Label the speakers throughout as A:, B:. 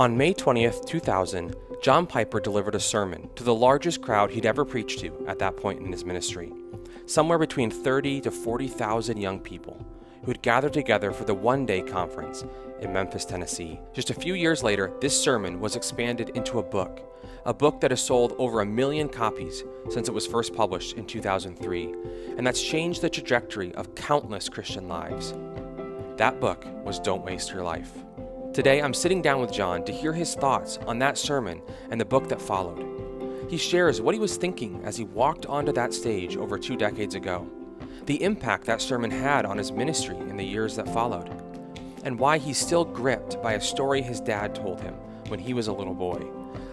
A: On May 20th, 2000, John Piper delivered a sermon to the largest crowd he'd ever preached to at that point in his ministry. Somewhere between 30 to 40,000 young people who had gathered together for the one-day conference in Memphis, Tennessee. Just a few years later, this sermon was expanded into a book that has sold over 1 million copies since it was first published in 2003, and that's changed the trajectory of countless Christian lives. That book was Don't Waste Your Life. Today, I'm sitting down with John to hear his thoughts on that sermon and the book that followed. He shares what he was thinking as he walked onto that stage over 2 decades ago, the impact that sermon had on his ministry in the years that followed, and why he's still gripped by a story his dad told him when he was a little boy,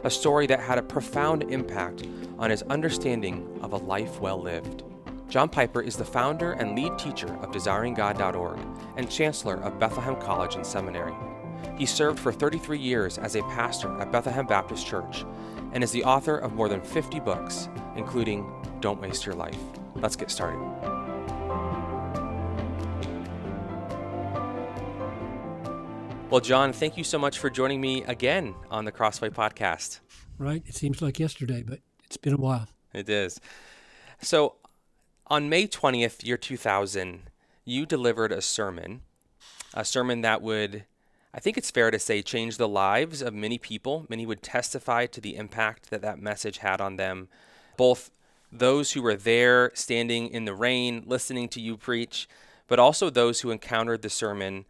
A: a story that had a profound impact on his understanding of a life well lived. John Piper is the founder and lead teacher of DesiringGod.org and chancellor of Bethlehem College and Seminary. He served for 33 years as a pastor at Bethlehem Baptist Church and is the author of more than 50 books, including Don't Waste Your Life. Let's get started. Well, John, thank you so much for joining me again on the Crossway podcast.
B: Right. It seems like yesterday, but it's been a while.
A: It is. So on May 20th, year 2000, you delivered a sermon that would, I think it's fair to say, change the lives of many people. Many would testify to the impact that that message had on them, both those who were there standing in the rain listening to you preach, but also those who encountered the sermon,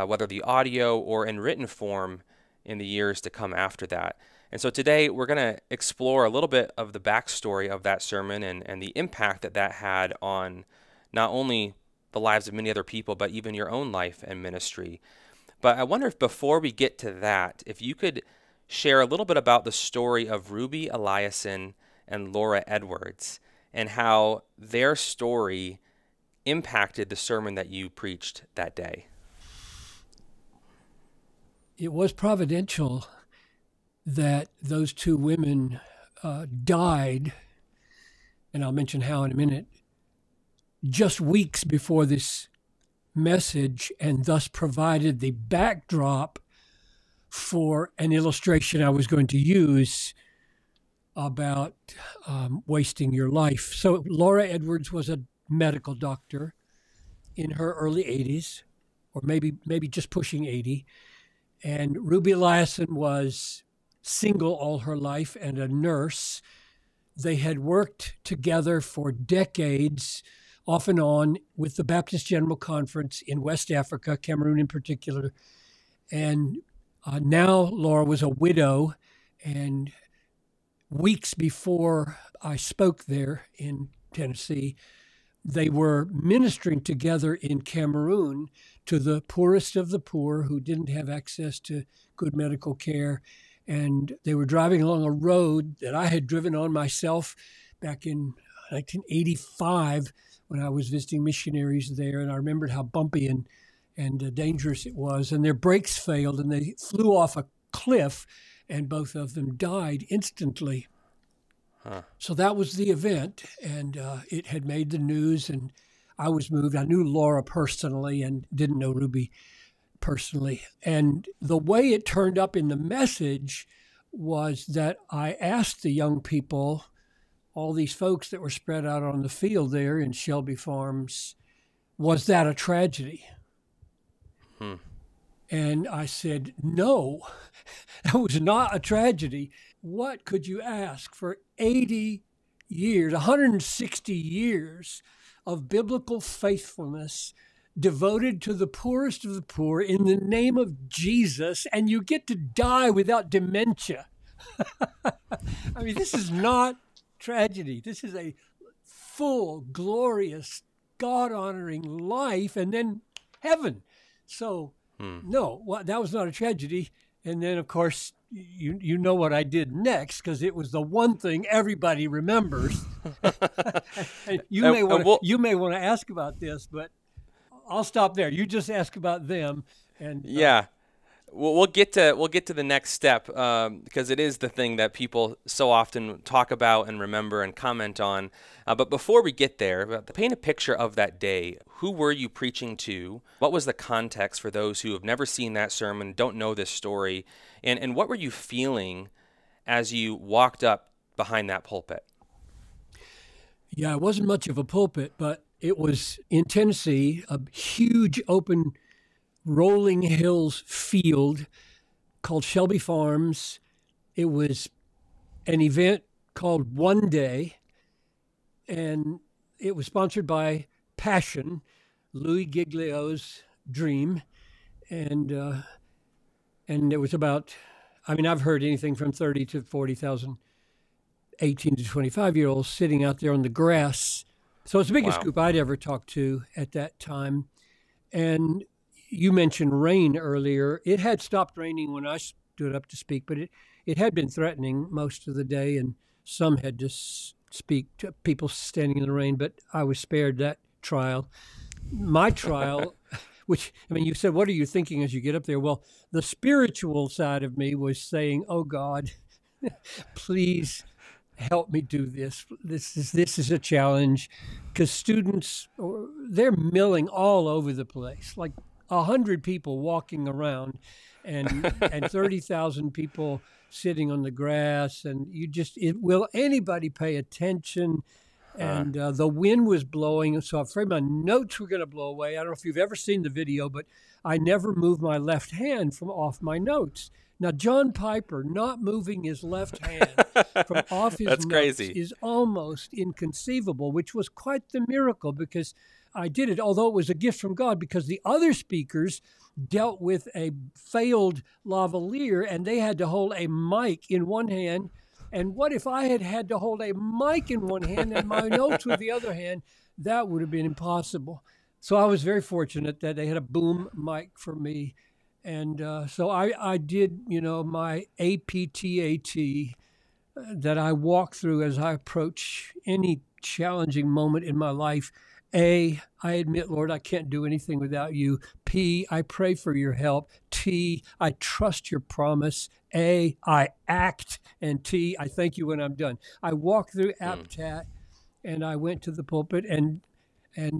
A: whether the audio or in written form, in the years to come after that. And so today we're going to explore a little bit of the backstory of that sermon and the impact that that had on not only the lives of many other people, but even your own life and ministry. But I wonder if before we get to that, if you could share a little bit about the story of Ruby Eliason and Laura Edwards and how their story impacted the sermon that you preached that day.
B: It was providential that those two women died, and I'll mention how in a minute, just weeks before this message, and thus provided the backdrop for an illustration I was going to use about wasting your life. So Laura Edwards was a medical doctor in her early 80s, or maybe just pushing 80. And Ruby Eliason was single all her life and a nurse. They had worked together for decades, off and on, with the Baptist General Conference in West Africa, Cameroon in particular. And now Laura was a widow. And weeks before I spoke there in Tennessee, they were ministering together in Cameroon to the poorest of the poor who didn't have access to good medical care. And they were driving along a road that I had driven on myself back in 1985 when I was visiting missionaries there. And I remembered how bumpy and dangerous it was. And their brakes failed and they flew off a cliff and both of them died instantly. Huh. So that was the event, and it had made the news, and I was moved. I knew Laura personally and didn't know Ruby personally. And the way it turned up in the message was that I asked the young people, all these folks that were spread out on the field there in Shelby Farms, was that a tragedy? And I said, no, that was not a tragedy. What could you ask for 80 years, 160 years of biblical faithfulness devoted to the poorest of the poor in the name of Jesus, and you get to die without dementia? I mean, this is not tragedy. This is a full, glorious, God-honoring life, and then heaven. So, no, that was not a tragedy. And then, of course, you know what I did next, because it was the one thing everybody remembers. You may want to ask about this, but I'll stop there. You just ask about them. And
A: yeah. We'll get to the next step because it is the thing that people so often talk about and remember and comment on. But before we get there, paint a picture of that day. Who were you preaching to? What was the context for those who have never seen that sermon, don't know this story? And what were you feeling as you walked up behind that pulpit?
B: Yeah, it wasn't much of a pulpit, but it was in Tennessee, a huge open rolling hills field called Shelby Farms. It was an event called One Day, and it was sponsored by Passion, Louis Giglio's dream, and it was about, I mean, I've heard anything from 30 to 40,000 18 to 25-year-olds sitting out there on the grass. So it's the biggest group I'd ever talked to at that time. And you mentioned rain earlier. It had stopped raining when I stood up to speak, but it had been threatening most of the day, and some had to speak to people standing in the rain, but I was spared that trial. My trial, which, I mean, you said, what are you thinking as you get up there? Well, the spiritual side of me was saying, oh, God, please help me do this. This is a challenge, because students, they're milling all over the place, like 100 people walking around and 30,000 people sitting on the grass, and will anybody pay attention? And the wind was blowing, so I'm afraid my notes were going to blow away. I don't know if you've ever seen the video, but I never moved my left hand from off my notes. Now, John Piper not moving his left hand from off his
A: That's
B: notes
A: crazy.
B: Is almost inconceivable, which was quite the miracle, because I did it, although it was a gift from God, because the other speakers dealt with a failed lavalier, and they had to hold a mic in one hand. And what if I had to hold a mic in one hand and my notes with the other hand? That would have been impossible. So I was very fortunate that they had a boom mic for me. And so I did, my APTAT that I walk through as I approach any challenging moment in my life. A, I admit, Lord, I can't do anything without you. P, I pray for your help. T, I trust your promise. A, I act. And T, I thank you when I'm done. I walked through APTAT, and I went to the pulpit and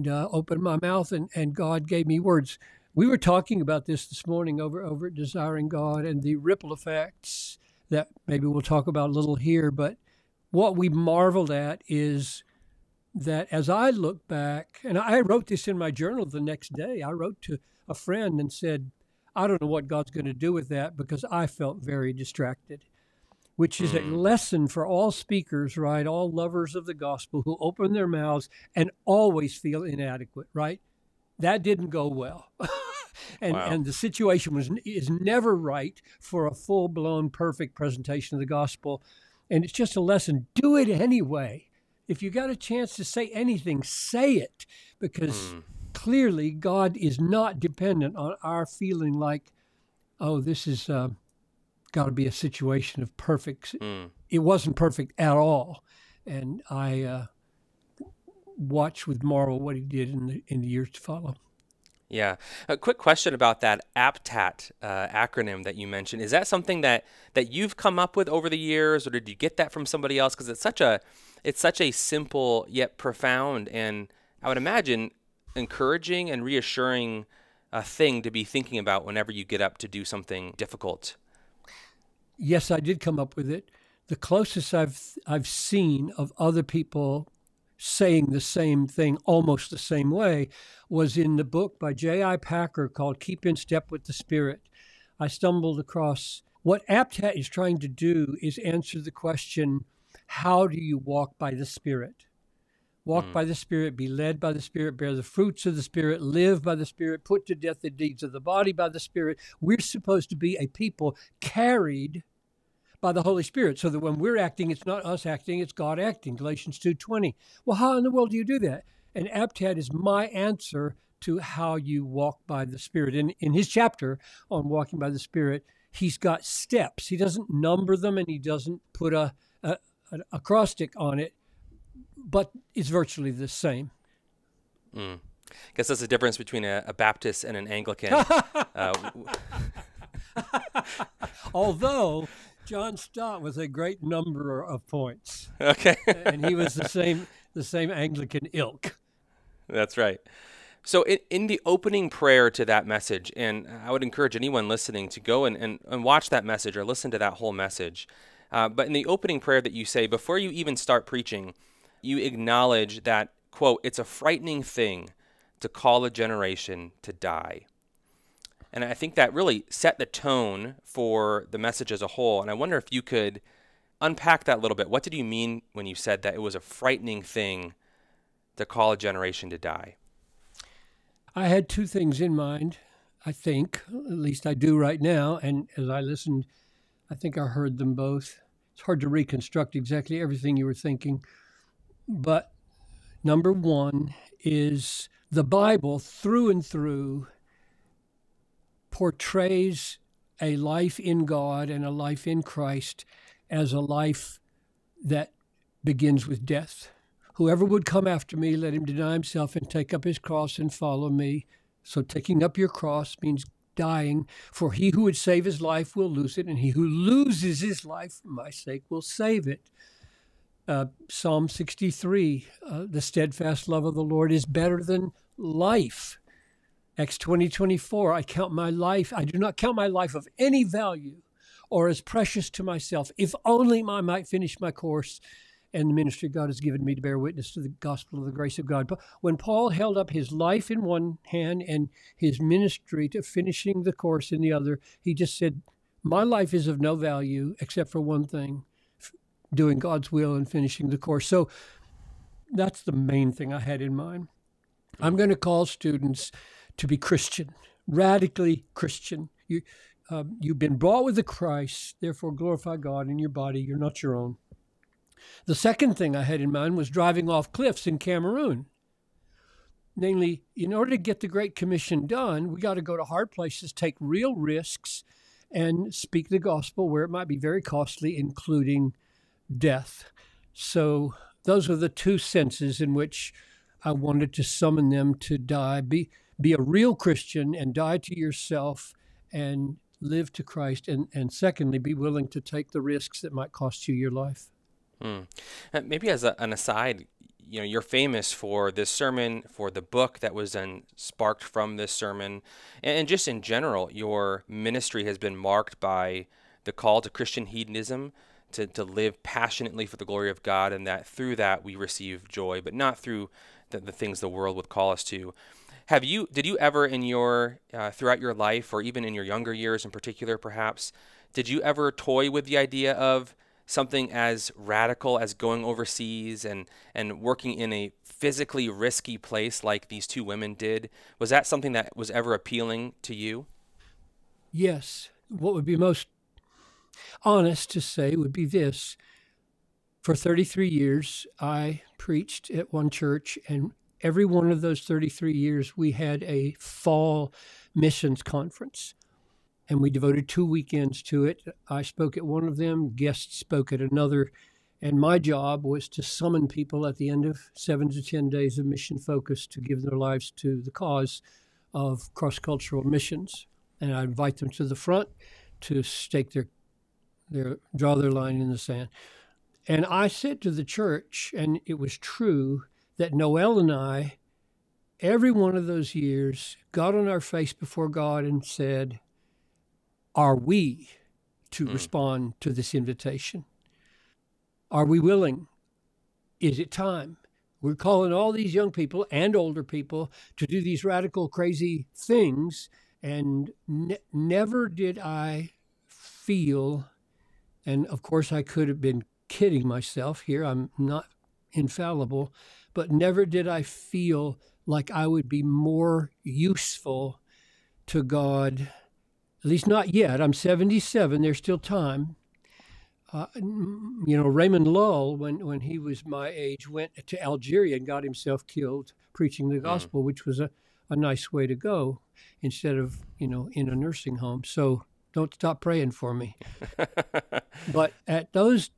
B: opened my mouth, and God gave me words. We were talking about this morning over at Desiring God, and the ripple effects that maybe we'll talk about a little here. But what we marveled at is that as I look back, and I wrote this in my journal the next day, I wrote to a friend and said, I don't know what God's going to do with that, because I felt very distracted, which is a lesson for all speakers, right? All lovers of the gospel who open their mouths and always feel inadequate, right? That didn't go well. And the situation is never right for a full-blown, perfect presentation of the gospel. And it's just a lesson. Do it anyway. If you got a chance to say anything, say it, because clearly God is not dependent on our feeling like, oh, this is got to be a situation of perfect. It wasn't perfect at all. And I watch with marvel what he did in the years to follow.
A: Yeah. A quick question about that APTAT acronym that you mentioned. Is that something that you've come up with over the years, or did you get that from somebody else? Because it's such a simple yet profound, and I would imagine encouraging and reassuring thing to be thinking about whenever you get up to do something difficult.
B: Yes, I did come up with it. The closest I've seen of other people saying the same thing almost the same way was in the book by J.I. Packer called Keep in Step with the Spirit. I stumbled across what APTAT is trying to do is answer the question, how do you walk by the Spirit? Walk by the Spirit, be led by the Spirit, bear the fruits of the Spirit, live by the Spirit, put to death the deeds of the body by the Spirit. We're supposed to be a people carried by the Holy Spirit, so that when we're acting, it's not us acting, it's God acting, Galatians 2:20. Well, how in the world do you do that? And APTAT is my answer to how you walk by the Spirit. In his chapter on walking by the Spirit, he's got steps. He doesn't number them, and he doesn't put an acrostic on it, but it's virtually the same.
A: I guess that's the difference between a Baptist and an Anglican.
B: Although John Stott was a great number of points.
A: Okay.
B: And he was the same Anglican ilk.
A: That's right. So in the opening prayer to that message, and I would encourage anyone listening to go and watch that message or listen to that whole message. But in the opening prayer that you say, before you even start preaching, you acknowledge that, quote, it's a frightening thing to call a generation to die. And I think that really set the tone for the message as a whole. And I wonder if you could unpack that a little bit. What did you mean when you said that it was a frightening thing to call a generation to die?
B: I had two things in mind, I think, at least I do right now. And as I listened, I think I heard them both. It's hard to reconstruct exactly everything you were thinking. But number one is the Bible through and through portrays a life in God and a life in Christ as a life that begins with death. Whoever would come after me, let him deny himself and take up his cross and follow me. So taking up your cross means dying. For he who would save his life will lose it, and he who loses his life for my sake will save it. Psalm 63, the steadfast love of the Lord is better than life. Acts 20:24, I do not count my life of any value or as precious to myself, if only I might finish my course and the ministry God has given me to bear witness to the gospel of the grace of God. But when Paul held up his life in one hand and his ministry to finishing the course in the other, he just said, my life is of no value except for one thing, doing God's will and finishing the course. So that's the main thing I had in mind. I'm going to call students to be Christian, radically Christian. You've been bought with the Christ, therefore glorify God in your body. You're not your own. The second thing I had in mind was driving off cliffs in Cameroon. Namely, in order to get the Great Commission done, we got to go to hard places, take real risks, and speak the gospel where it might be very costly, including death. So those are the two senses in which I wanted to summon them to die. Be a real Christian and die to yourself and live to Christ. And secondly, be willing to take the risks that might cost you your life.
A: Maybe as an aside, you're famous for this sermon, for the book that was then sparked from this sermon, and just in general, your ministry has been marked by the call to Christian hedonism, to live passionately for the glory of God, and that through that we receive joy, but not through the things the world would call us to. Did you ever in your throughout your life, or even in your younger years in particular, perhaps, did you ever toy with the idea of something as radical as going overseas and working in a physically risky place like these two women did? Was that something that was ever appealing to you?
B: Yes. What would be most honest to say would be this. For 33 years, I preached at one church, and every one of those 33 years, we had a fall missions conference. And we devoted 2 weekends to it. I spoke at one of them, guests spoke at another, and my job was to summon people at the end of 7 to 10 days of mission focus to give their lives to the cause of cross-cultural missions. And I'd invite them to the front to stake draw their line in the sand. And I said to the church, and it was true, that Noel and I, every one of those years, got on our face before God and said, are we to respond to this invitation? Are we willing? Is it time? We're calling all these young people and older people to do these radical, crazy things. And never did I feel, and of course I could have been kidding myself here, I'm not infallible, but never did I feel like I would be more useful to God. At least not yet. I'm 77. There's still time. Raymond Lull, when he was my age, went to Algeria and got himself killed preaching the gospel, which was a nice way to go instead of, in a nursing home. So don't stop praying for me. But in those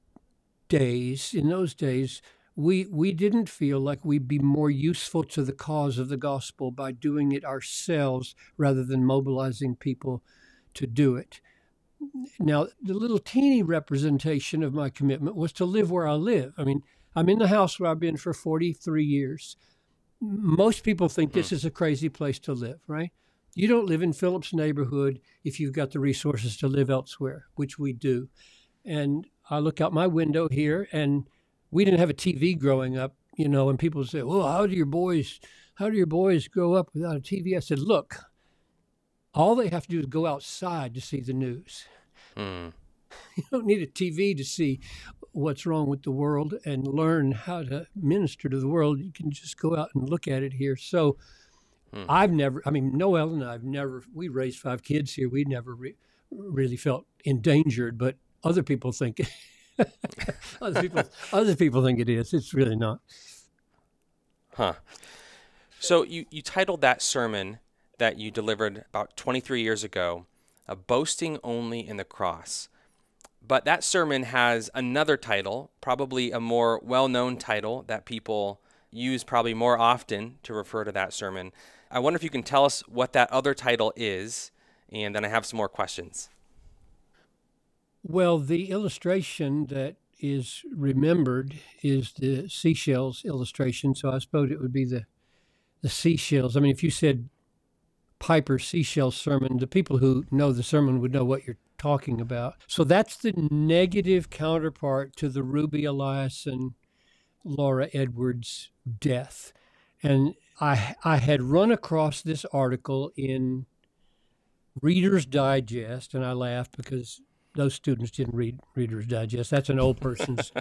B: days, we didn't feel like we'd be more useful to the cause of the gospel by doing it ourselves rather than mobilizing people to do it. Now, the little teeny representation of my commitment was to live where I live. I mean, I'm in the house where I've been for 43 years. Most people think this is a crazy place to live, right? You don't live in Phillips neighborhood if you've got the resources to live elsewhere, which we do. And I look out my window here, and we didn't have a TV growing up, you know, and people say, well, how do your boys grow up without a TV? I said, look, all they have to do is go outside to see the news. You don't need a TV to see what's wrong with the world and learn how to minister to the world. You can just go out and look at it here. So Noel and we raised 5 kids here. We never really felt endangered, but other people think, other people think it is. It's really not.
A: Huh. So you titled that sermon that you delivered about 23 years ago, Boasting Only in the Cross. But that sermon has another title, probably a more well-known title that people use probably more often to refer to that sermon. I wonder if you can tell us what that other title is, and then I have some more questions.
B: Well, the illustration that is remembered is the Seashells illustration, so I suppose it would be the Seashells. I mean, if you said Piper's Seashells sermon, the people who know the sermon would know what you're talking about. So that's the negative counterpart to the Ruby Eliason, Laura Edwards death. And I had run across this article in Reader's Digest, and I laughed because those students didn't read Reader's Digest. That's an old person's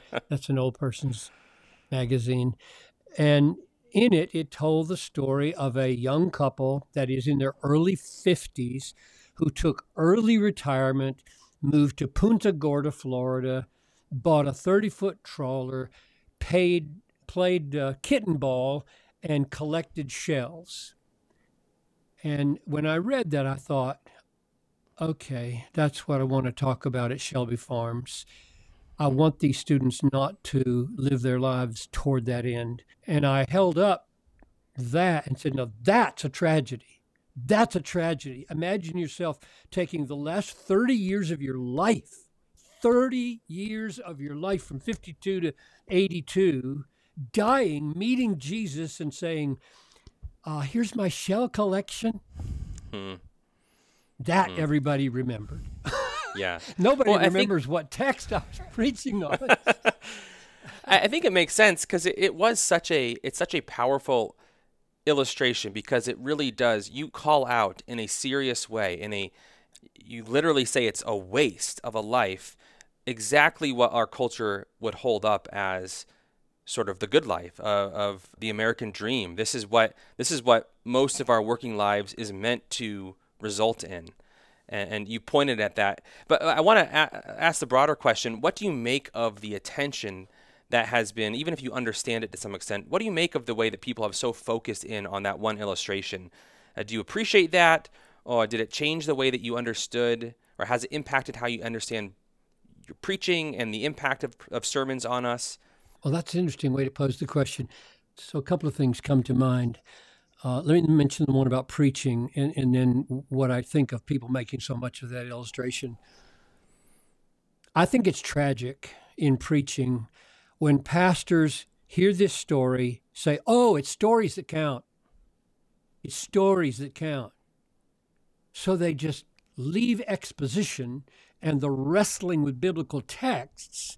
B: magazine. And in it, it told the story of a young couple that is in their early 50s who took early retirement, moved to Punta Gorda, Florida, bought a 30-foot trawler, played kitten ball, and collected shells. And when I read that, I thought, okay, that's what I want to talk about at Shelby Farms. I want these students not to live their lives toward that end. And I held up that and said, no, that's a tragedy. That's a tragedy. Imagine yourself taking the last 30 years of your life, 30 years of your life from 52 to 82, dying, meeting Jesus and saying, here's my shell collection. That everybody remembered.
A: Yeah.
B: Nobody remembers what text I was preaching on.
A: I think it makes sense because it's such a powerful illustration, because it really does. You call out in a serious way, you literally say it's a waste of a life, exactly what our culture would hold up as sort of the good life of the American dream. This is what most of our working lives is meant to result in. And you pointed at that. But I want to ask the broader question, what do you make of the attention that has been, even if you understand it to some extent, what do you make of the way that people have so focused in on that one illustration? Do you appreciate that? Or did it change the way that you understood, or has it impacted how you understand your preaching and the impact of sermons on us?
B: Well, that's an interesting way to pose the question. So a couple of things come to mind. Let me mention the one about preaching and then what I think of people making so much of that illustration. I think it's tragic in preaching when pastors hear this story, say, oh, it's stories that count. It's stories that count. So they just leave exposition and the wrestling with biblical texts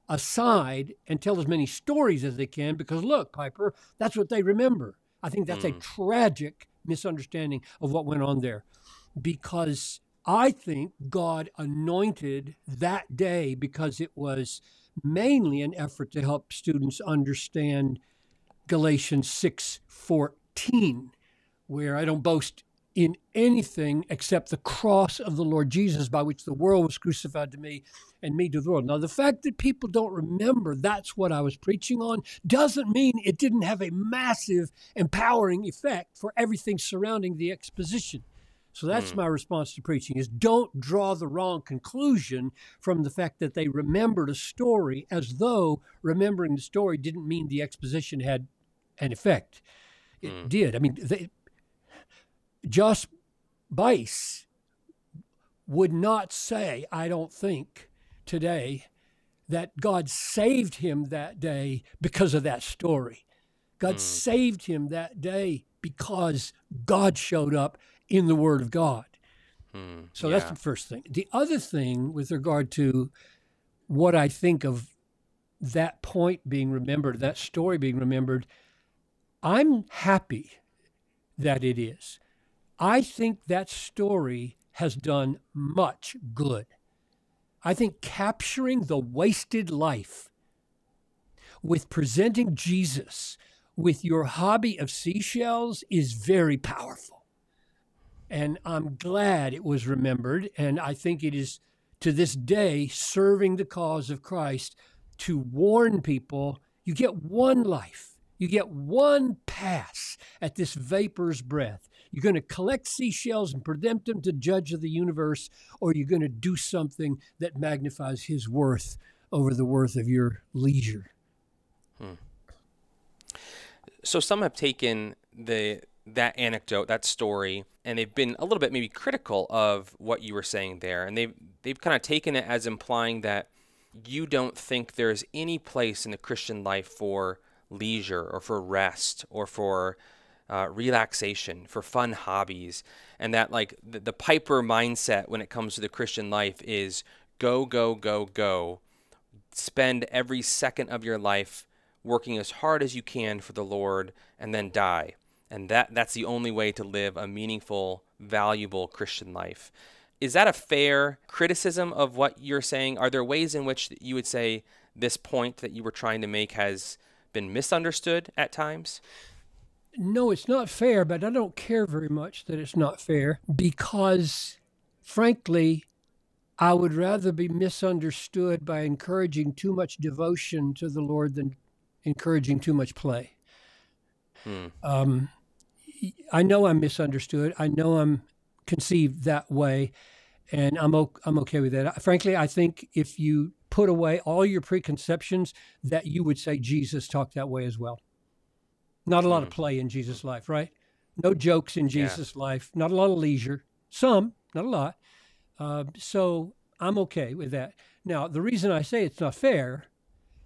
B: aside and tell as many stories as they can because, look, Piper, that's what they remember. I think that's a tragic misunderstanding of what went on there, because I think God anointed that day because it was mainly an effort to help students understand Galatians 6:14, where I don't boast in anything except the cross of the Lord Jesus, by which the world was crucified to me and me to the world. Now, the fact that people don't remember that's what I was preaching on doesn't mean it didn't have a massive empowering effect for everything surrounding the exposition. So that's my response to preaching, is don't draw the wrong conclusion from the fact that they remembered a story as though remembering the story didn't mean the exposition had an effect. It did. I mean, Josh Bice would not say, I don't think, today, that God saved him that day because of that story. God saved him that day because God showed up in the Word of God. So that's the first thing. The other thing with regard to what I think of that point being remembered, that story being remembered, I'm happy that it is. I think that story has done much good. I think capturing the wasted life with presenting Jesus with your hobby of seashells is very powerful. And I'm glad it was remembered. And I think it is, to this day, serving the cause of Christ to warn people, you get one life. You get one pass at this vapor's breath. You're going to collect seashells and present them to Judge of the universe, or you're going to do something that magnifies his worth over the worth of your leisure.
A: So some have taken that anecdote, that story, and they've been a little bit maybe critical of what you were saying there. And they've kind of taken it as implying that you don't think there's any place in the Christian life for leisure or for rest or for relaxation, for fun hobbies, and that like the Piper mindset when it comes to the Christian life is go, go, go, go. Spend every second of your life working as hard as you can for the Lord and then die. And that's the only way to live a meaningful, valuable Christian life. Is that a fair criticism of what you're saying? Are there ways in which you would say this point that you were trying to make has been misunderstood at times?
B: No, it's not fair, but I don't care very much that it's not fair because, frankly, I would rather be misunderstood by encouraging too much devotion to the Lord than encouraging too much play. I know I'm misunderstood. I know I'm conceived that way, and I'm okay with that. Frankly, I think if you put away all your preconceptions, that you would say Jesus talked that way as well. Not a lot of play in Jesus' life, right? No jokes in Jesus' life. Not a lot of leisure. Some, not a lot. So I'm okay with that. Now, the reason I say it's not fair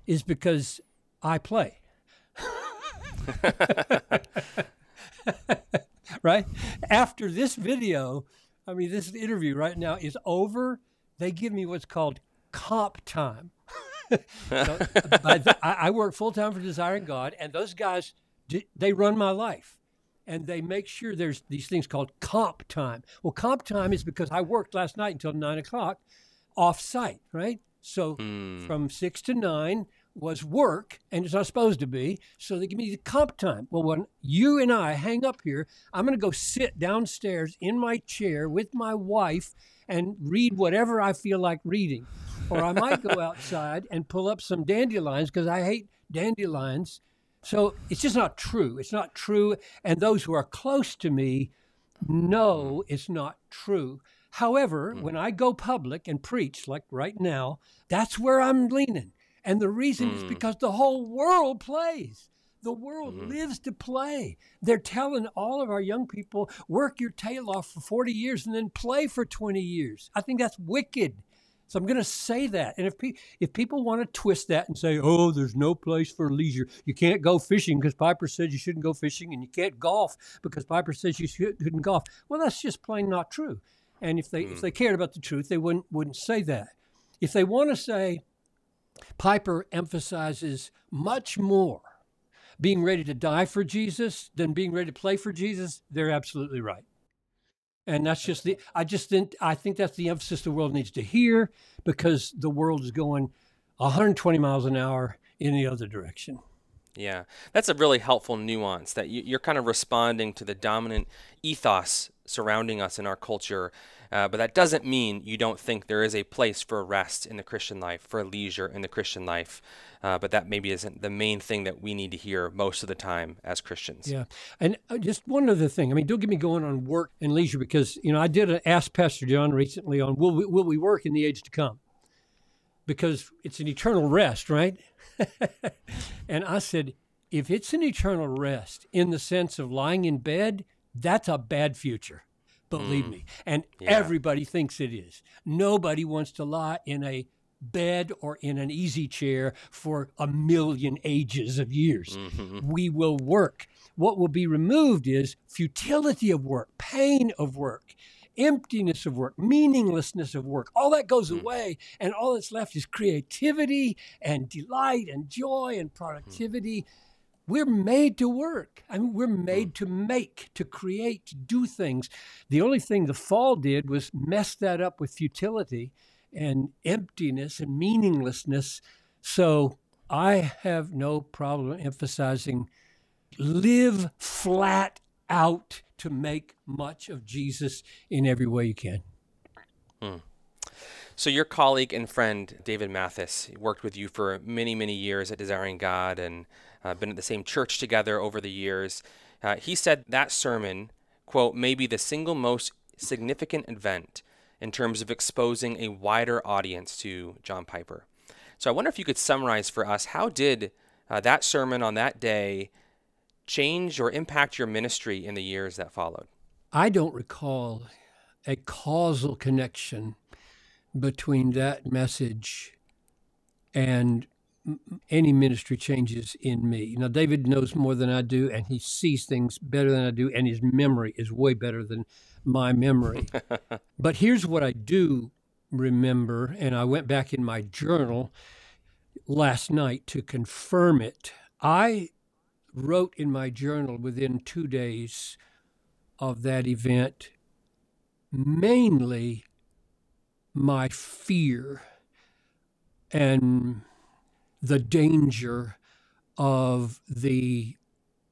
B: is because I play. Right? After this video, this interview right now is over, they give me what's called comp time. So, I work full-time for Desiring God, and those guys, they run my life. And they make sure there's these things called comp time. Well, comp time is because I worked last night until 9 o'clock off-site, right? So from 6 to 9 was work, and it's not supposed to be, so they give me the comp time. Well, when you and I hang up here, I'm going to go sit downstairs in my chair with my wife and read whatever I feel like reading. Or I might go outside and pull up some dandelions because I hate dandelions. So it's just not true. It's not true, and those who are close to me know it's not true. However, when I go public and preach, like right now, that's where I'm leaning. And the reason is because the whole world plays. The world lives to play. They're telling all of our young people, work your tail off for 40 years and then play for 20 years. I think that's wicked. So I'm going to say that. And if people want to twist that and say, oh, there's no place for leisure. You can't go fishing because Piper said you shouldn't go fishing, and you can't golf because Piper says you shouldn't golf. Well, that's just plain not true. And if they cared about the truth, they wouldn't say that. If they want to say, Piper emphasizes much more being ready to die for Jesus than being ready to play for Jesus, they're absolutely right. And that's just I think that's the emphasis the world needs to hear, because the world is going 120 miles an hour in the other direction.
A: Yeah, that's a really helpful nuance, that you're kind of responding to the dominant ethos surrounding us in our culture. But that doesn't mean you don't think there is a place for rest in the Christian life, for leisure in the Christian life. But that maybe isn't the main thing that we need to hear most of the time as Christians.
B: Yeah. And just one other thing. Don't get me going on work and leisure, because, I did ask Pastor John recently on will we work in the age to come? Because it's an eternal rest, right? And I said, if it's an eternal rest in the sense of lying in bed, that's a bad future. Believe me. And
A: Yeah.
B: everybody thinks it is. Nobody wants to lie in a bed or in an easy chair for a million ages of years. We will work. What will be removed is futility of work, pain of work, emptiness of work, meaninglessness of work. All that goes away, and all that's left is creativity and delight and joy and productivity. We're made to work. I mean, we're made to make, to create, to do things. The only thing the fall did was mess that up with futility and emptiness and meaninglessness. So I have no problem emphasizing live flat out to make much of Jesus in every way you can.
A: So your colleague and friend, David Mathis, worked with you for many, many years at Desiring God and been at the same church together over the years. He said that sermon, quote, may be the single most significant event in terms of exposing a wider audience to John Piper. So I wonder if you could summarize for us, how did that sermon on that day change or impact your ministry in the years that followed?
B: I don't recall a causal connection between that message and any ministry changes in me. Now, David knows more than I do, and he sees things better than I do, and his memory is way better than my memory. But here's what I do remember, and I went back in my journal last night to confirm it. I wrote in my journal within 2 days of that event, mainly my fear and the danger of the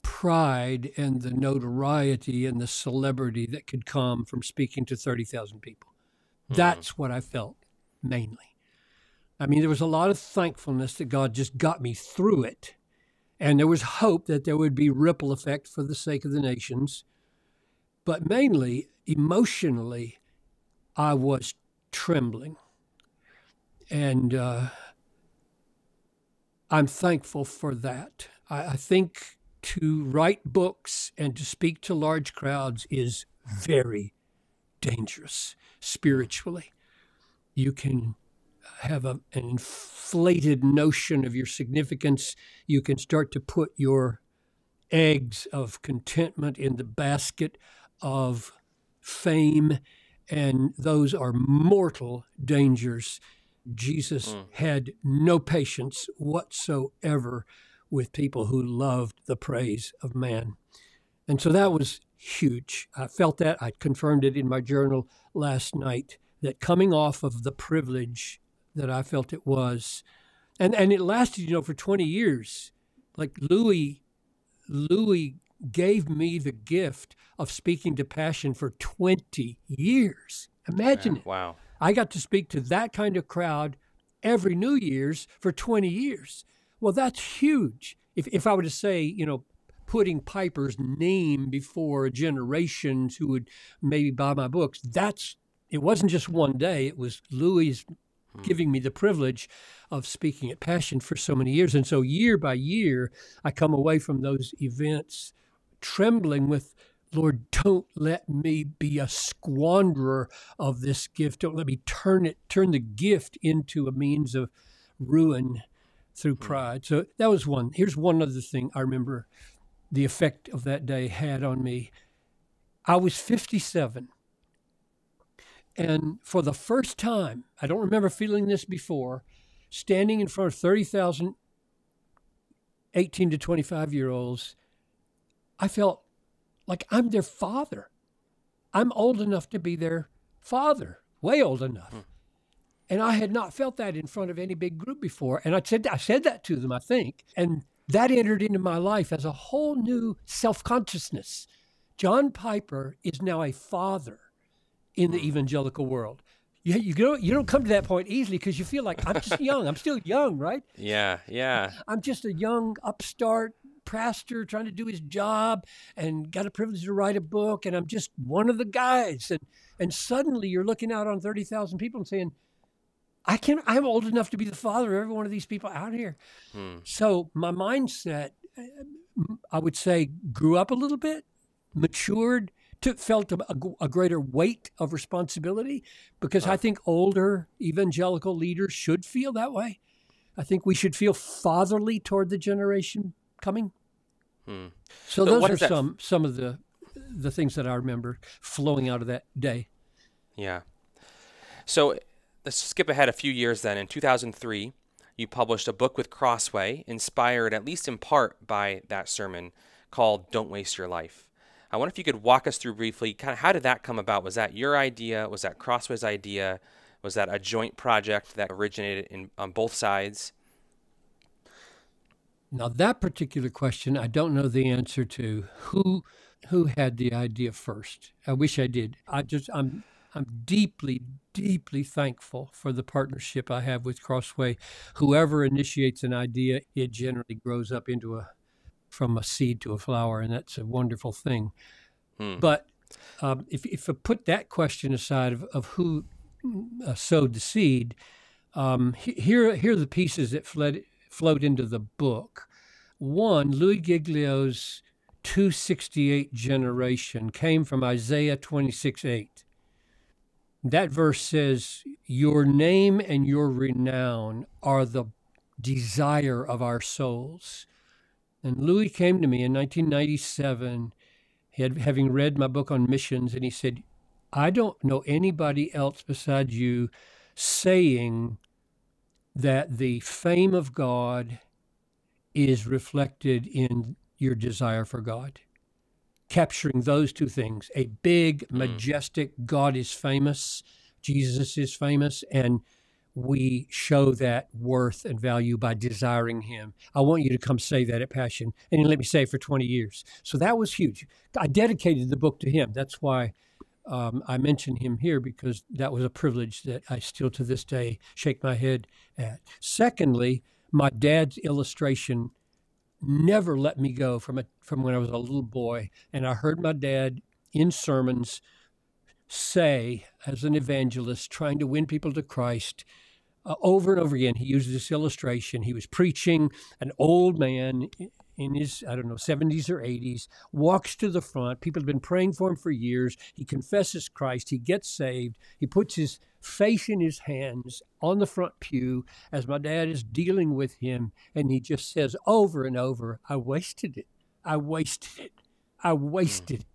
B: pride and the notoriety and the celebrity that could come from speaking to 30,000 people. That's what I felt mainly. I mean, there was a lot of thankfulness that God just got me through it. And there was hope that there would be ripple effect for the sake of the nations. But mainly, emotionally, I was trembling. And I'm thankful for that. I think to write books and to speak to large crowds is very dangerous spiritually. You can have an inflated notion of your significance. You can start to put your eggs of contentment in the basket of fame, and those are mortal dangers. Jesus had no patience whatsoever with people who loved the praise of man. And so that was huge. I felt that. I confirmed it in my journal last night, that coming off of the privilege that I felt it was, and it lasted, for 20 years. Like Louis gave me the gift of speaking to passion for 20 years. Imagine it.
A: Wow.
B: I got to speak to that kind of crowd every New Year's for 20 years. Well, that's huge. If I were to say, putting Piper's name before generations who would maybe buy my books, it wasn't just one day. It was Louis giving me the privilege of speaking at Passion for so many years. And so year by year, I come away from those events trembling with, Lord, don't let me be a squanderer of this gift. Don't let me turn the gift into a means of ruin through pride. So that was one. Here's one other thing I remember the effect of that day had on me. I was 57. And for the first time, I don't remember feeling this before, standing in front of 30,000 18 to 25-year-olds, I felt like I'm their father. I'm old enough to be their father, way old enough. And I had not felt that in front of any big group before. And I said that to them, I think. And that entered into my life as a whole new self-consciousness. John Piper is now a father in the evangelical world. You don't come to that point easily because you feel like I'm just young. I'm still young, right?
A: Yeah.
B: I'm just a young upstart pastor trying to do his job and got a privilege to write a book, and I'm just one of the guys. And suddenly you're looking out on 30,000 people and saying, I'm old enough to be the father of every one of these people out here. So my mindset, I would say, grew up a little bit, matured felt a greater weight of responsibility, because I think older evangelical leaders should feel that way. I think we should feel fatherly toward the generation coming. So those are some of the things that I remember flowing out of that day.
A: Yeah. So let's skip ahead a few years then. In 2003, you published a book with Crossway, inspired at least in part by that sermon, called Don't Waste Your Life. I wonder if you could walk us through briefly, kind of how did that come about? Was that your idea? Was that Crossway's idea? Was that a joint project that originated on both sides?
B: Now, that particular question, I don't know the answer to. Who had the idea first? I wish I did. I'm deeply, deeply thankful for the partnership I have with Crossway. Whoever initiates an idea, it generally grows up from a seed to a flower, and that's a wonderful thing. But if I put that question aside of who sowed the seed, here are the pieces that flowed into the book. One, Louis Giglio's 268 generation came from Isaiah 26:8. That verse says, "Your name and your renown are the desire of our souls." And Louis came to me in 1997, having read my book on missions, and he said, "I don't know anybody else besides you saying that the fame of God is reflected in your desire for God." Capturing those two things, a big, majestic God is famous, Jesus is famous, and we show that worth and value by desiring him. I want you to come say that at Passion. And he let me say it for 20 years. So that was huge. I dedicated the book to him. That's why I mention him here, because that was a privilege that I still to this day shake my head at. Secondly, my dad's illustration never let me go from when I was a little boy. And I heard my dad in sermons say, as an evangelist, trying to win people to Christ, over and over again, he used this illustration. He was preaching. An old man in his, 70s or 80s, walks to the front. People have been praying for him for years. He confesses Christ. He gets saved. He puts his face in his hands on the front pew as my dad is dealing with him. And he just says over and over, "I wasted it. I wasted it. I wasted it."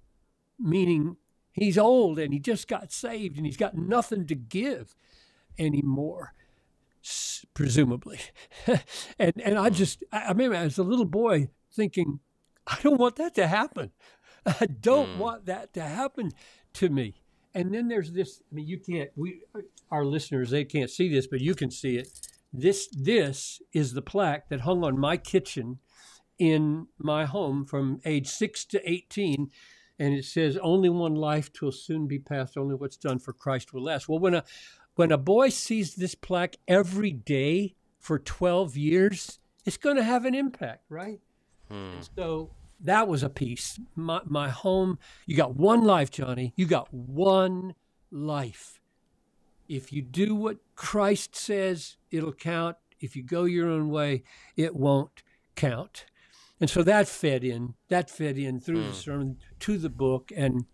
B: Meaning he's old and he just got saved and he's got nothing to give anymore, presumably. and I remember as a little boy thinking, I don't want that to happen. I don't want that to happen to me. And then there's this, our listeners, they can't see this, but you can see it. This is the plaque that hung on my kitchen in my home from age 6 to 18. And it says, "Only one life 'twill soon be past, only what's done for Christ will last." Well, when a boy sees this plaque every day for 12 years, it's going to have an impact, right? So that was a piece. My home, you got one life, Johnny. You got one life. If you do what Christ says, it'll count. If you go your own way, it won't count. And so that fed in through the sermon to the book. And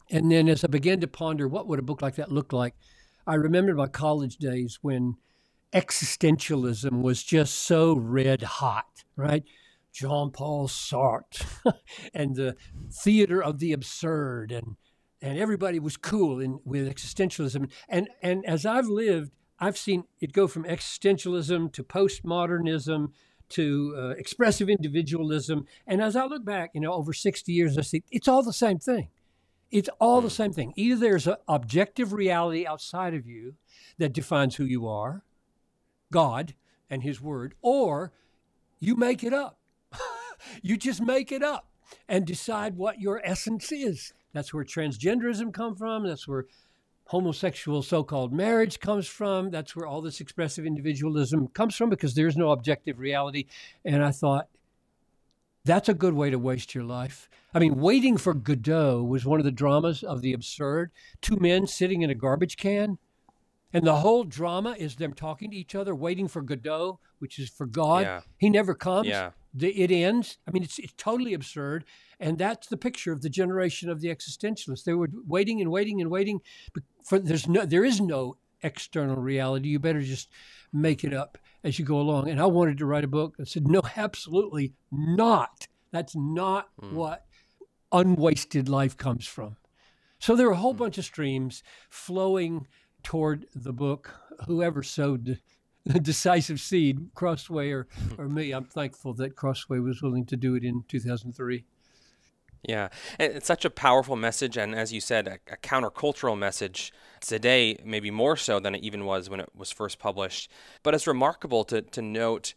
B: then as I began to ponder, what would a book like that look like? I remember my college days when existentialism was just so red hot, right? Jean-Paul Sartre and the theater of the absurd, and everybody was cool with existentialism. And as I've lived, I've seen it go from existentialism to postmodernism to expressive individualism. And as I look back, over 60 years, I see it's all the same thing. It's all the same thing. Either there's an objective reality outside of you that defines who you are, God and his word, or you make it up. You just make it up and decide what your essence is. That's where transgenderism comes from. That's where homosexual so-called marriage comes from. That's where all this expressive individualism comes from, because there's no objective reality. And I thought, that's a good way to waste your life. Waiting for Godot was one of the dramas of the absurd. Two men sitting in a garbage can. And the whole drama is them talking to each other, waiting for Godot, which is for God. Yeah. He never comes. Yeah. It ends. I mean, it's totally absurd. And that's the picture of the generation of the existentialists. They were waiting and waiting and waiting. There is no external reality. You better just make it up as you go along. And I wanted to write a book. I said, no, absolutely not. That's not what unwasted life comes from. So there are a whole bunch of streams flowing toward the book. Whoever sowed the decisive seed, Crossway or me, I'm thankful that Crossway was willing to do it in 2003.
A: Yeah, and it's such a powerful message, and as you said, a countercultural message today, maybe more so than it even was when it was first published. But it's remarkable to note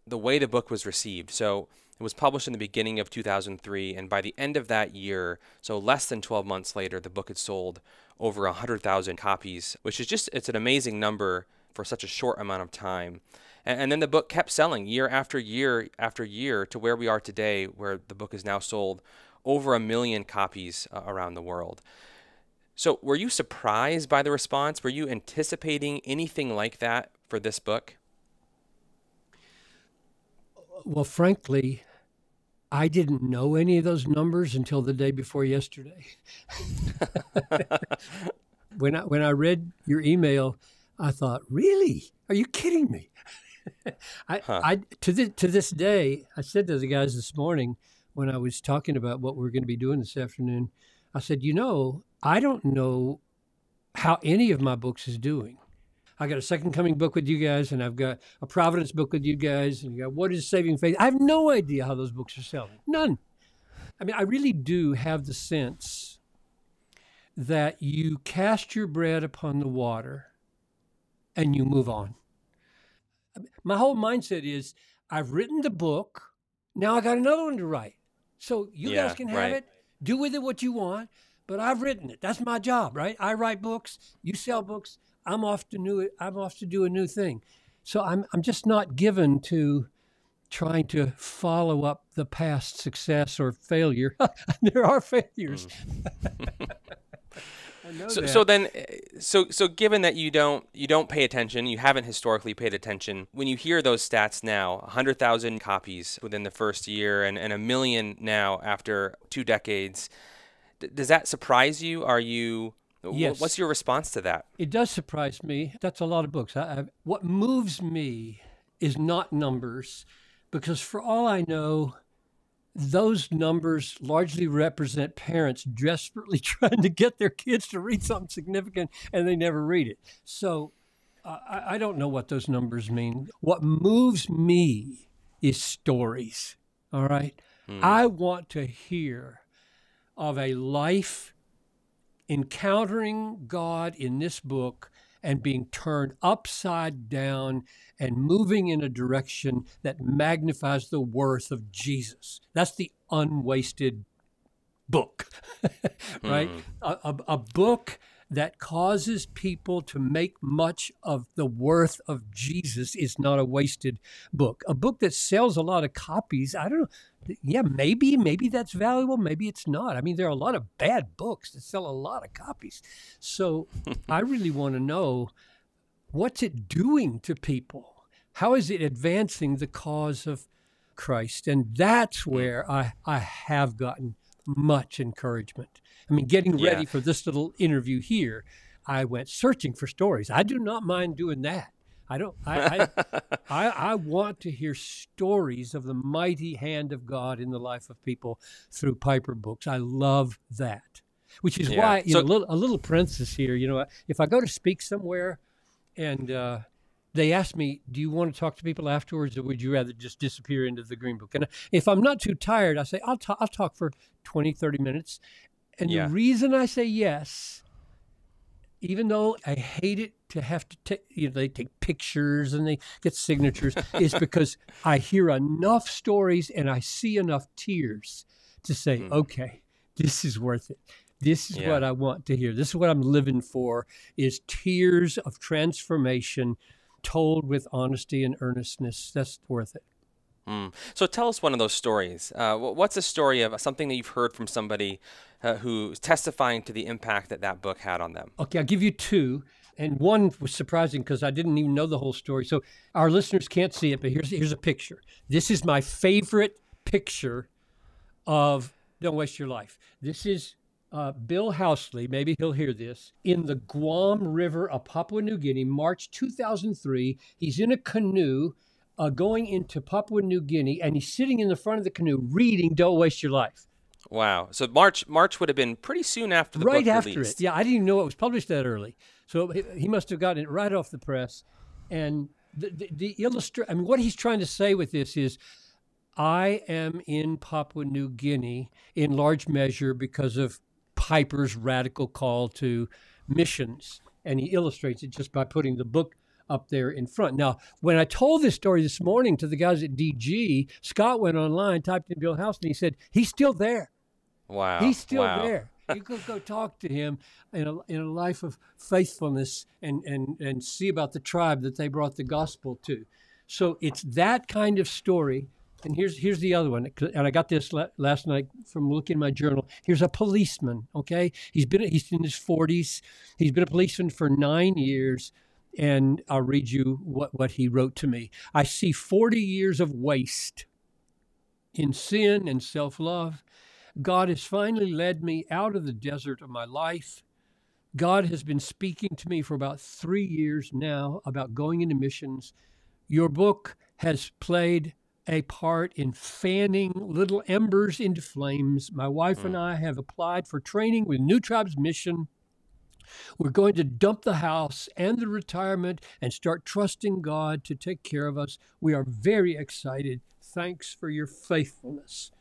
A: the way the book was received. So it was published in the beginning of 2003, and by the end of that year, so less than 12 months later, the book had sold over 100,000 copies, which is it's an amazing number for such a short amount of time. And then the book kept selling year after year after year to where we are today, where the book is now sold over 1 million copies around the world. So were you surprised by the response? Were you anticipating anything like that for this book?
B: Well, frankly, I didn't know any of those numbers until the day before yesterday. When I read your email, I thought, really? Are you kidding me? To this day, I said to the guys this morning when I was talking about what we're going to be doing this afternoon, I said, I don't know how any of my books is doing. I got a Second Coming book with you guys, and I've got a Providence book with you guys, and you got What is Saving Faith? I have no idea how those books are selling. None. I mean, I really do have the sense that you cast your bread upon the water and you move on. My whole mindset is, I've written the book, now I got another one to write. So you guys can have it, do with it what you want, but I've written it. That's my job, right? I write books, you sell books, I'm off to do a new thing. So I'm just not given to trying to follow up the past success or failure. There are failures.
A: So given that you don't pay attention, you haven't historically paid attention, when you hear those stats now, 100,000 copies within the first year and 1 million now after 2 decades, does that surprise you?
B: Yes.
A: What's your response to that?
B: It does surprise me. That's a lot of books. What moves me is not numbers, because for all I know, those numbers largely represent parents desperately trying to get their kids to read something significant, and they never read it. So I don't know what those numbers mean. What moves me is stories, all right? I want to hear of a life encountering God in this book and being turned upside down and moving in a direction that magnifies the worth of Jesus. That's the unwasted book, right? A book that causes people to make much of the worth of Jesus is not a wasted book. A book that sells a lot of copies, I don't know. Yeah, maybe that's valuable. Maybe it's not. I mean, there are a lot of bad books that sell a lot of copies. So I really want to know, what's it doing to people? How is it advancing the cause of Christ? And that's where I have gotten much encouragement. I mean, getting ready for this little interview here, I went searching for stories. I do not mind doing that. I want to hear stories of the mighty hand of God in the life of people through Piper books. I love that, which is why, a little parenthesis here, if I go to speak somewhere and they ask me, do you want to talk to people afterwards, or would you rather just disappear into the green book? And if I'm not too tired, I say, I'll talk for 20, 30 minutes. And the reason I say yes, even though I hate it to have to take, they take pictures and they get signatures, is because I hear enough stories and I see enough tears to say, okay, this is worth it. This is what I want to hear. This is what I'm living for, is tears of transformation told with honesty and earnestness. That's worth it.
A: So tell us one of those stories. What's a story of something that you've heard from somebody who's testifying to the impact that book had on them?
B: Okay, I'll give you two. And one was surprising because I didn't even know the whole story. So our listeners can't see it, but here's a picture. This is my favorite picture of Don't Waste Your Life. This is Bill Housley, maybe he'll hear this, in the Guam River of Papua New Guinea, March 2003. He's in a canoe going into Papua New Guinea, and he's sitting in the front of the canoe reading Don't Waste Your Life.
A: Wow. So March would have been pretty soon after the book
B: released. Right after it. Yeah, I didn't even know it was published that early. So he must have gotten it right off the press. And what he's trying to say with this is, I am in Papua New Guinea in large measure because of Piper's radical call to missions. And he illustrates it just by putting the book up there in front. Now, when I told this story this morning to the guys at DG, Scott went online, typed in Bill House, and he said, he's still there.
A: Wow.
B: He's still there. You could go talk to him in a life of faithfulness and see about the tribe that they brought the gospel to. So it's that kind of story. And here's the other one. And I got this last night from looking in my journal. Here's a policeman, okay? He's in his 40s. He's been a policeman for 9 years. And I'll read you what he wrote to me. I see 40 years of waste in sin and self-love. God has finally led me out of the desert of my life. God has been speaking to me for about 3 years now about going into missions. Your book has played a part in fanning little embers into flames. My wife and I have applied for training with New Tribes Mission. We're going to dump the house and the retirement and start trusting God to take care of us. We are very excited. Thanks for your faithfulness.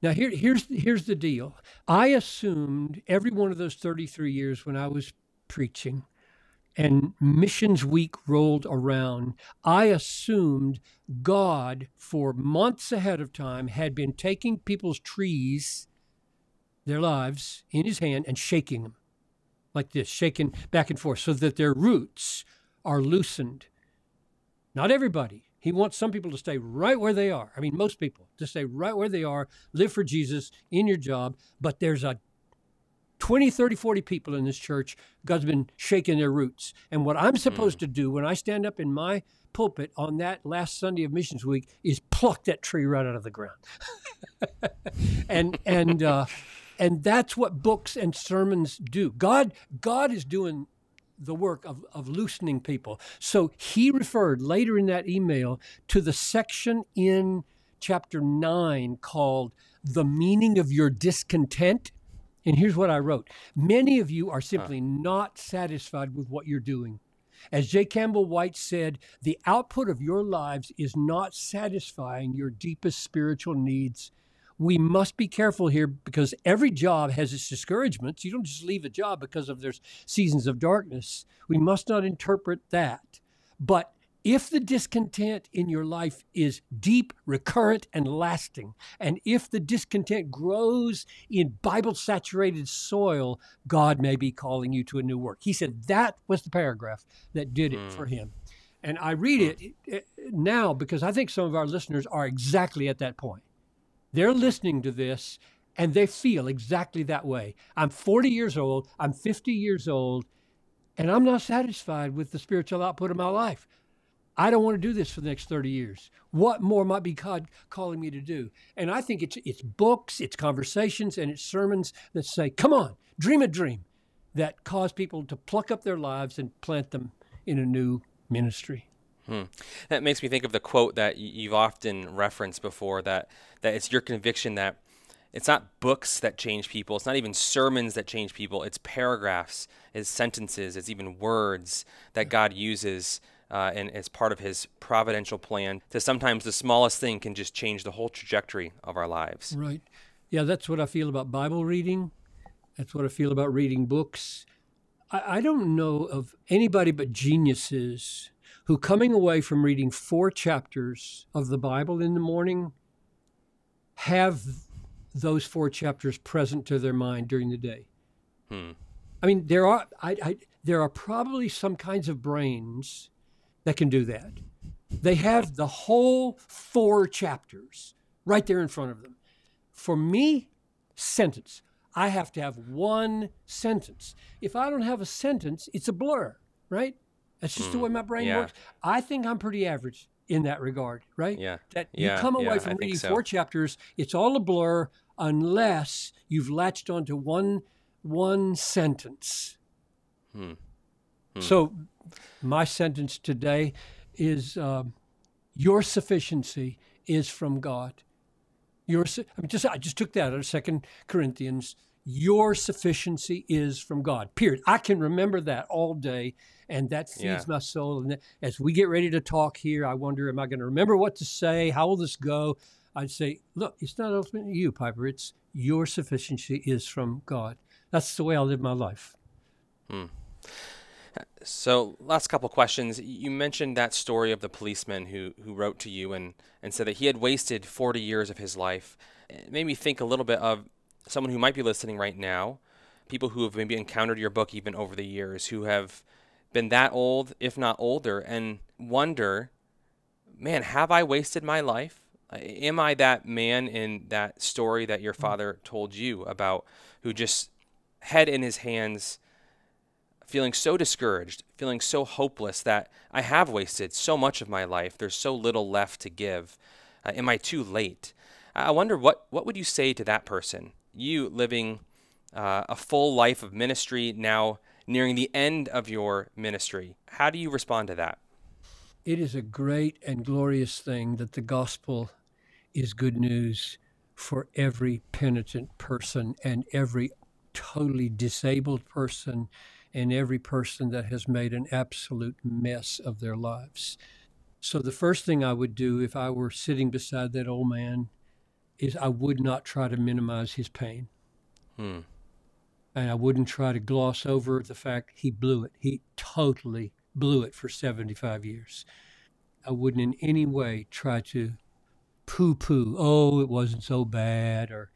B: Now, here's the deal. I assumed every one of those 33 years when I was preaching and Missions Week rolled around, I assumed God, for months ahead of time, had been taking people's trees, their lives, in his hand and shaking them like this, shaking back and forth so that their roots are loosened. Not everybody. He wants some people to stay right where they are. I mean, most people to stay right where they are, live for Jesus in your job. But there's a 20, 30, 40 people in this church, God's been shaking their roots. And what I'm supposed to do when I stand up in my pulpit on that last Sunday of Missions Week is pluck that tree right out of the ground. And that's what books and sermons do. God is doing the work of loosening people. So he referred later in that email to the section in chapter 9 called The Meaning of Your Discontent. And here's what I wrote. Many of you are simply not satisfied with what you're doing. As J. Campbell White said, the output of your lives is not satisfying your deepest spiritual needs. We must be careful here because every job has its discouragements. You don't just leave a job because of there's seasons of darkness. We must not interpret that. But if the discontent in your life is deep, recurrent, and lasting, and if the discontent grows in Bible-saturated soil, God may be calling you to a new work. He said that was the paragraph that did it for him. And I read it now because I think some of our listeners are exactly at that point. They're listening to this, and they feel exactly that way. I'm 40 years old, I'm 50 years old, and I'm not satisfied with the spiritual output of my life. I don't want to do this for the next 30 years. What more might be God calling me to do? And I think it's books, it's conversations, and it's sermons that say, come on, dream a dream, that cause people to pluck up their lives and plant them in a new ministry.
A: That makes me think of the quote that you've often referenced before, that it's your conviction that it's not books that change people. It's not even sermons that change people. It's paragraphs, it's sentences, it's even words that God uses and as part of his providential plan. So sometimes the smallest thing can just change the whole trajectory of our lives.
B: Right. Yeah, that's what I feel about Bible reading. That's what I feel about reading books. I don't know of anybody but geniuses who, coming away from reading 4 chapters of the Bible in the morning, have those 4 chapters present to their mind during the day. I mean, there are probably some kinds of brains that can do that. They have the whole 4 chapters right there in front of them. For me, sentence. I have to have one sentence. If I don't have a sentence, it's a blur. right? That's just the way my brain
A: Yeah.
B: works. I think I'm pretty average in that regard, right?
A: Yeah.
B: That you
A: Yeah.
B: come away
A: Yeah.
B: from
A: I think
B: reading
A: so.
B: 4 chapters, it's all a blur unless you've latched onto one sentence. So my sentence today is your sufficiency is from God. I just took that out of 2 Corinthians. Your sufficiency is from God. Period. I can remember that all day, and that feeds my soul. And as we get ready to talk here, I wonder, am I going to remember what to say? How will this go? I'd say, look, it's not ultimately you, Piper. It's your sufficiency is from God. That's the way I live my life.
A: So last couple questions. You mentioned that story of the policeman who wrote to you and said that he had wasted 40 years of his life. It made me think a little bit of someone who might be listening right now, people who have maybe encountered your book even over the years, who have been that old, if not older, and wonder, man, have I wasted my life? Am I that man in that story that your father told you about, who just head in his hands, feeling so discouraged, feeling so hopeless that I have wasted so much of my life. There's so little left to give. Am I too late? I wonder what would you say to that person? You living a full life of ministry, now nearing the end of your ministry. How do you respond to that?
B: It is a great and glorious thing that the gospel is good news for every penitent person and every totally disabled person and every person that has made an absolute mess of their lives. So the first thing I would do if I were sitting beside that old man is I would not try to minimize his pain. And I wouldn't try to gloss over the fact he blew it. He totally blew it for 75 years. I wouldn't in any way try to poo-poo, oh, it wasn't so bad or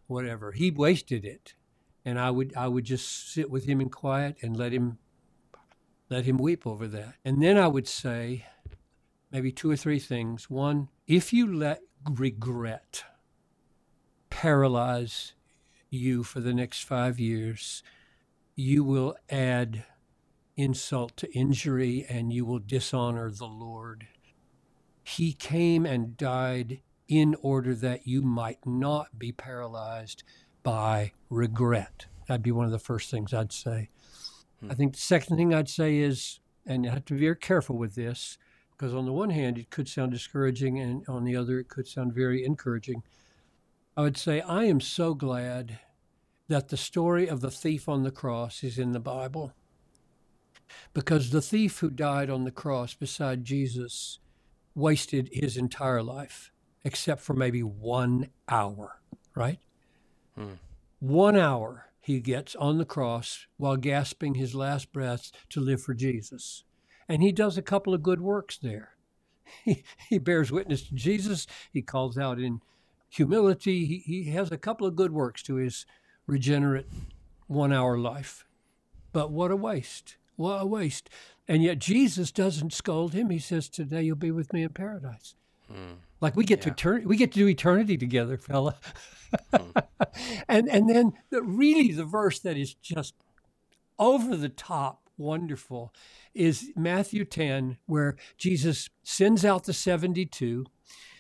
B: whatever. He wasted it. And I would just sit with him in quiet and let him weep over that. And then I would say maybe 2 or 3 things. One, if you let regret paralyze you for the next 5 years, you will add insult to injury and you will dishonor the Lord. He came and died in order that you might not be paralyzed by regret. That'd be one of the first things I'd say. I think the second thing I'd say is, and you have to be very careful with this, because on the one hand, it could sound discouraging, and on the other, it could sound very encouraging. I would say, I am so glad that the story of the thief on the cross is in the Bible, because the thief who died on the cross beside Jesus wasted his entire life, except for maybe 1 hour, right? 1 hour he gets on the cross while gasping his last breaths to live for Jesus. And he does a couple of good works there. He bears witness to Jesus. He calls out in humility. He has a couple of good works to his regenerate 1 hour life. But what a waste. What a waste. And yet Jesus doesn't scold him. He says, today you'll be with me in paradise. Like we get to do eternity together, fella. And then the verse that is just over the top wonderful is Matthew 10, where Jesus sends out the 72.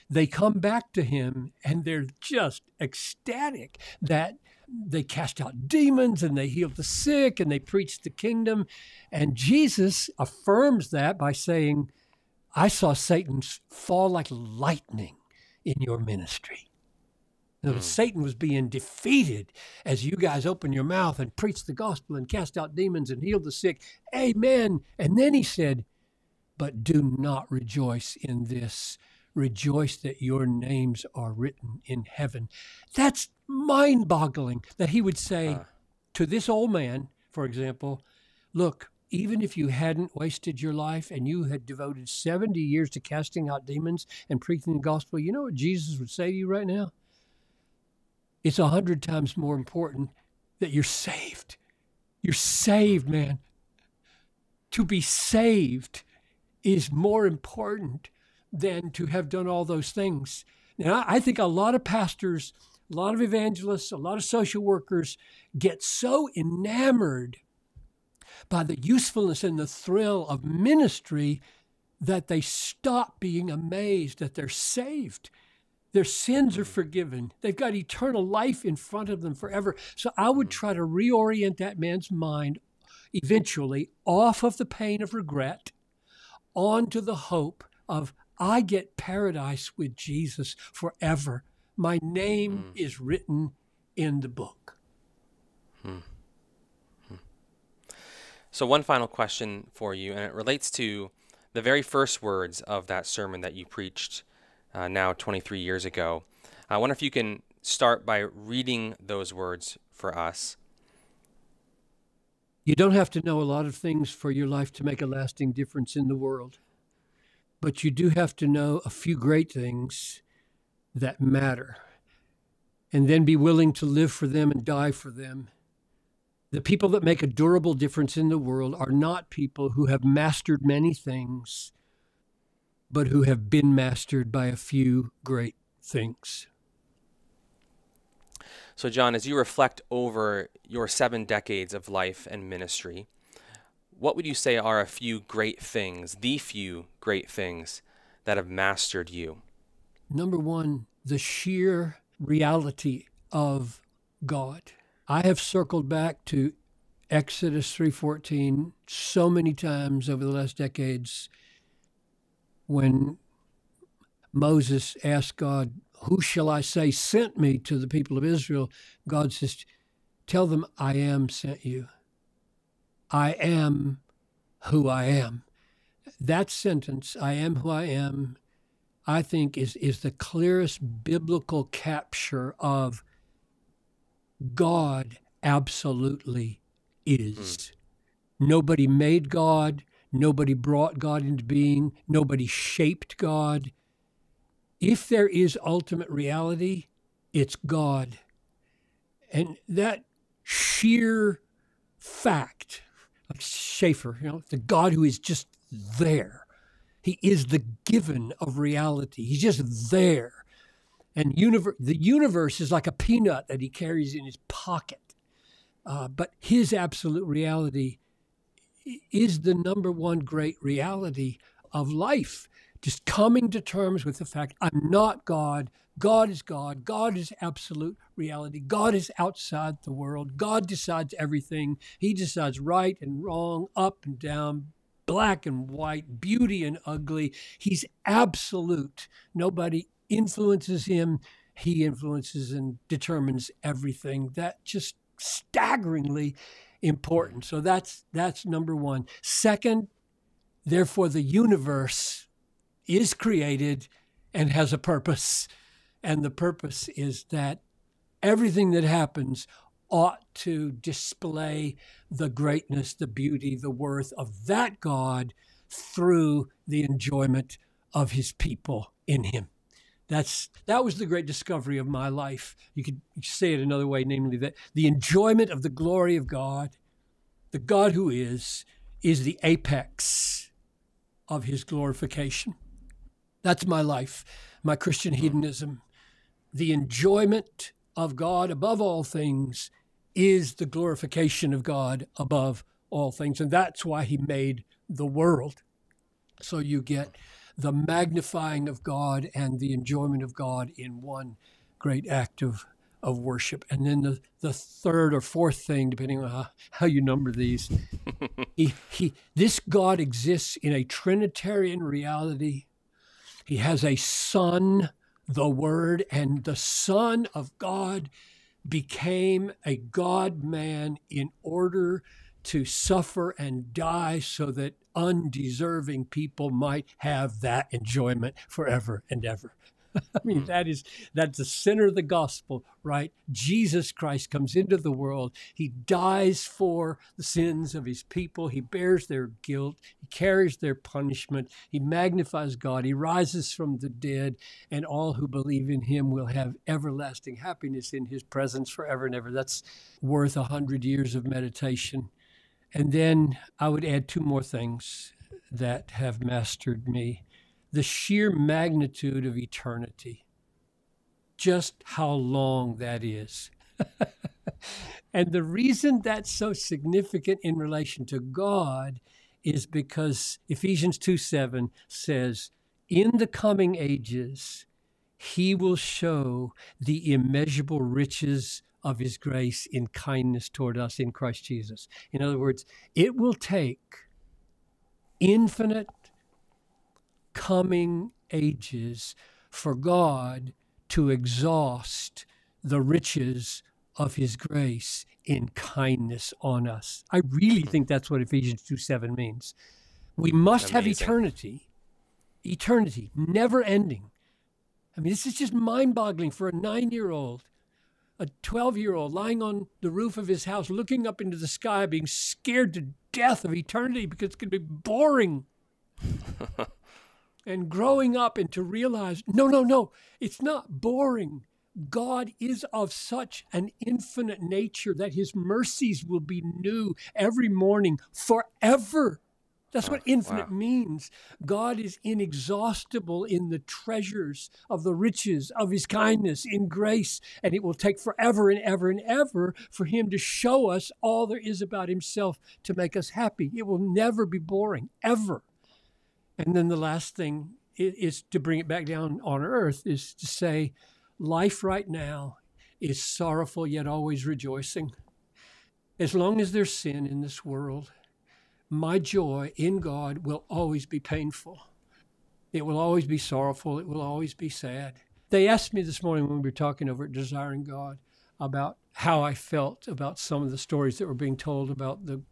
B: They come back to him and they're just ecstatic that they cast out demons and they healed the sick and they preached the kingdom. And Jesus affirms that by saying, I saw Satan fall like lightning in your ministry. Satan was being defeated as you guys opened your mouth and preached the gospel and cast out demons and healed the sick. Amen. And then he said, but do not rejoice in this. Rejoice that your names are written in heaven. That's mind-boggling that he would say to this old man, for example, look, even if you hadn't wasted your life and you had devoted 70 years to casting out demons and preaching the gospel, you know what Jesus would say to you right now? It's 100 times more important that you're saved. You're saved, man. To be saved is more important than to have done all those things. Now, I think a lot of pastors, a lot of evangelists, a lot of social workers get so enamored by the usefulness and the thrill of ministry that they stop being amazed that they're saved. Their sins are forgiven. They've got eternal life in front of them forever. So I would try to reorient that man's mind eventually off of the pain of regret onto the hope of, I get paradise with Jesus forever. My name is written in the book.
A: So one final question for you, and it relates to the very first words of that sermon that you preached now 23 years ago. I wonder if you can start by reading those words for us.
B: You don't have to know a lot of things for your life to make a lasting difference in the world, but you do have to know a few great things that matter, and then be willing to live for them and die for them. The people that make a durable difference in the world are not people who have mastered many things, but who have been mastered by a few great things.
A: So, John, as you reflect over your 7 decades of life and ministry, what would you say are a few great things, the few great things that have mastered you?
B: Number one, the sheer reality of God. I have circled back to Exodus 3:14 so many times over the last decades when Moses asked God, who shall I say sent me to the people of Israel? God says, tell them I am sent you. I am who I am. That sentence, I am who I am, I think is the clearest biblical capture of God absolutely is. Nobody made God. Nobody brought God into being. Nobody shaped God. If there is ultimate reality, it's God. And that sheer fact, like Schaeffer, the God who is just there. He is the given of reality. He's just there. And the universe is like a peanut that he carries in his pocket. But his absolute reality is the number one great reality of life. Just coming to terms with the fact, I'm not God. God is God. God is absolute reality. God is outside the world. God decides everything. He decides right and wrong, up and down, black and white, beauty and ugly. He's absolute. Nobody influences him. He influences and determines everything. That just staggeringly important. So that's number one. Second, therefore, the universe is created and has a purpose. And the purpose is that everything that happens ought to display the greatness, the beauty, the worth of that God through the enjoyment of his people in him. That was the great discovery of my life. You could say it another way, namely that the enjoyment of the glory of God, the God who is the apex of his glorification. That's my life, my Christian hedonism. The enjoyment of God above all things is the glorification of God above all things. And that's why he made the world. So you get the magnifying of God and the enjoyment of God in one great act of worship. And then the third or fourth thing, depending on how you number these, this God exists in a Trinitarian reality. He has a Son, the Word, and the Son of God became a God-man in order to suffer and die so that undeserving people might have that enjoyment forever and ever. I mean, that's the center of the gospel, right? Jesus Christ comes into the world. He dies for the sins of his people. He bears their guilt. He carries their punishment. He magnifies God. He rises from the dead, and all who believe in him will have everlasting happiness in his presence forever and ever. That's worth 100 years of meditation. And then I would add 2 more things that have mastered me. The sheer magnitude of eternity, just how long that is. And the reason that's so significant in relation to God is because Ephesians 2:7 says, in the coming ages, he will show the immeasurable riches of his grace in kindness toward us in Christ Jesus. In other words, it will take infinite coming ages for God to exhaust the riches of his grace in kindness on us. I really think that's what Ephesians 2:7 means. We must have eternity, never ending. I mean, this is just mind-boggling for a 9-year-old, a 12-year-old lying on the roof of his house, looking up into the sky, being scared to death of eternity because it's going to be boring. And growing up and to realize, no, it's not boring. God is of such an infinite nature that his mercies will be new every morning forever. That's what infinite means. God is inexhaustible in the treasures of the riches of his kindness in grace, and it will take forever and ever and ever for him to show us all there is about himself to make us happy. It will never be boring, ever. And then the last thing is to bring it back down on earth, is to say, life right now is sorrowful yet always rejoicing. As long as there's sin in this world, my joy in God will always be painful. It will always be sorrowful. It will always be sad. They asked me this morning when we were talking over at Desiring God about how I felt about some of the stories that were being told about the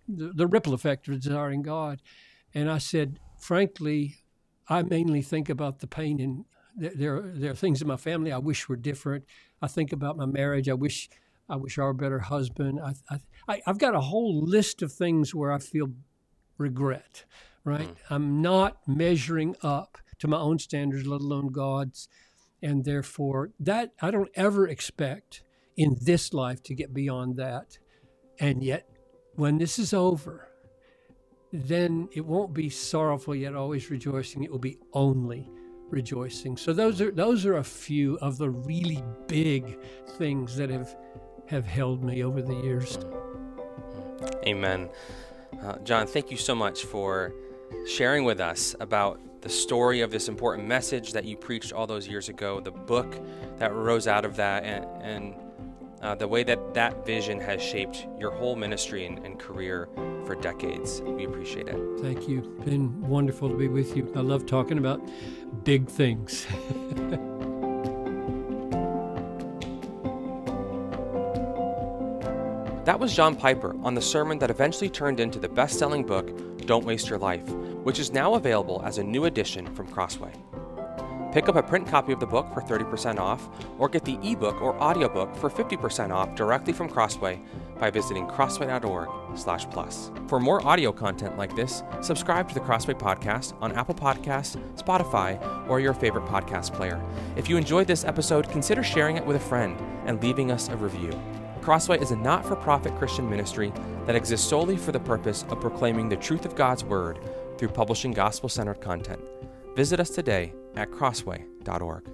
B: ripple effect of Desiring God. And I said, frankly, I mainly think about the pain in there are things in my family I wish were different. I think about my marriage. I wish I were a better husband. I've got a whole list of things where I feel regret, right? I'm not measuring up to my own standards, let alone God's. And therefore, that I don't ever expect in this life to get beyond that. And yet, when this is over, then it won't be sorrowful yet always rejoicing. It will be only rejoicing. So those are a few of the really big things that have held me over the years.
A: Amen. John, thank you so much for sharing with us about the story of this important message that you preached all those years ago, the book that rose out of that, and the way that vision has shaped your whole ministry and career for decades. We appreciate it.
B: Thank you. It's been wonderful to be with you. I love talking about big things.
A: That was John Piper on the sermon that eventually turned into the best-selling book, Don't Waste Your Life, which is now available as a new edition from Crossway. Pick up a print copy of the book for 30% off, or get the ebook or audiobook for 50% off directly from Crossway by visiting crossway.org/plus. For more audio content like this, subscribe to the Crossway Podcast on Apple Podcasts, Spotify, or your favorite podcast player. If you enjoyed this episode, consider sharing it with a friend and leaving us a review. Crossway is a not-for-profit Christian ministry that exists solely for the purpose of proclaiming the truth of God's Word through publishing gospel-centered content. Visit us today at crossway.org.